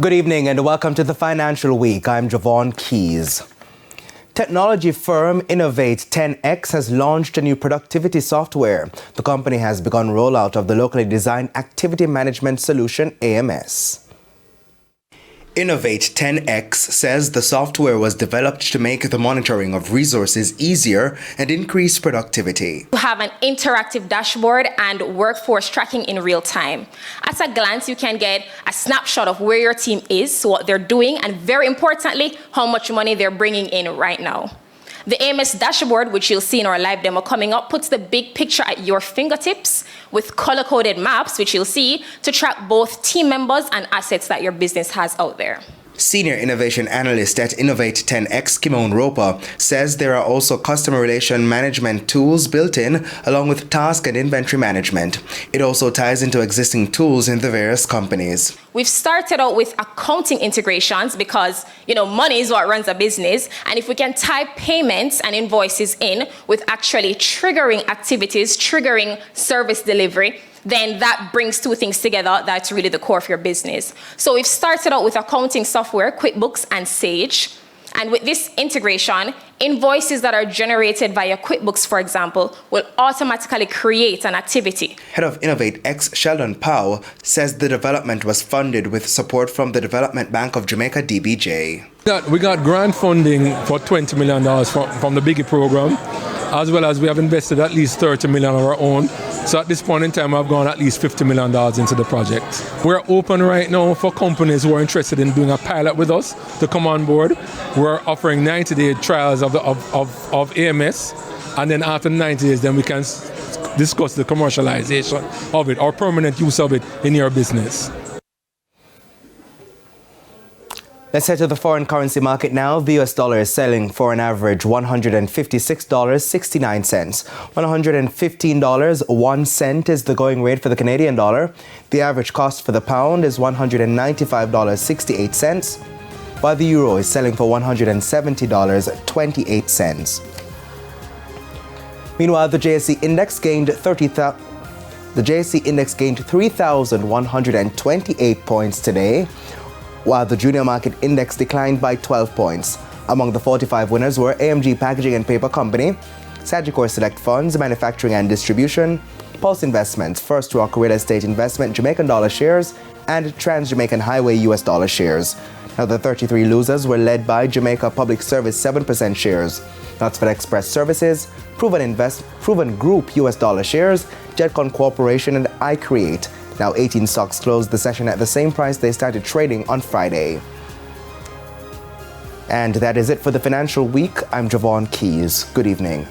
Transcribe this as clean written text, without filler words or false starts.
Good evening and welcome to the Financial Week. I'm Javon Keys. Technology firm Innovate 10X has launched a new productivity software. The company has begun rollout of the locally designed activity management solution AMS. Innovate 10X says the software was developed to make the monitoring of resources easier and increase productivity. You have an interactive dashboard and workforce tracking in real time. At a glance, you can get a snapshot of where your team is, what they're doing, and very importantly, how much money they're bringing in right now. The AMS dashboard, which you'll see in our live demo coming up, puts the big picture at your fingertips with color-coded maps, which you'll see, to track both team members and assets that your business has out there. Senior Innovation Analyst at Innovate 10X, Kimon Roper, says there are also customer relation management tools built in, along with task and inventory management. It also ties into existing tools in the various companies. We've started out with accounting integrations because, money is what runs a business. And if we can tie payments and invoices in with actually triggering activities, triggering service delivery, then that brings two things together that's really the core of your business. So we've started out with accounting software, QuickBooks and Sage. And with this integration, invoices that are generated via QuickBooks, for example, will automatically create an activity. Head of Innovate X, Sheldon Powell, says the development was funded with support from the Development Bank of Jamaica, TVJ. We got grant funding for $20 million from the Biggie program, as well as we have invested at least $30 million of our own. So at this point in time, I've gone at least $50 million into the project. We're open right now for companies who are interested in doing a pilot with us to come on board. We're offering 90-day trials of AMS, and then after 90 days, then we can discuss the commercialization of it or permanent use of it in your business. Let's head to the foreign currency market now. The US dollar is selling for an average $156.69. $115.01 is the going rate for the Canadian dollar. The average cost for the pound is $195.68, while the euro is selling for $170.28. Meanwhile, the JSE index gained 3,128 points today, while the junior market index declined by 12 points. Among the 45 winners were AMG Packaging and Paper Company, Sagicor Select Funds, Manufacturing and Distribution, Pulse Investments, First Rock Real Estate Investment Jamaican dollar shares, and Trans-Jamaican Highway US dollar shares. Now the 33 losers were led by Jamaica Public Service 7% shares, Knoxville Express Services, Proven Group US dollar shares, Jetcon Corporation, and iCreate. Now 18 stocks closed the session at the same price they started trading on Friday. And that is it for the Financial Week. I'm Javon Keys. Good evening.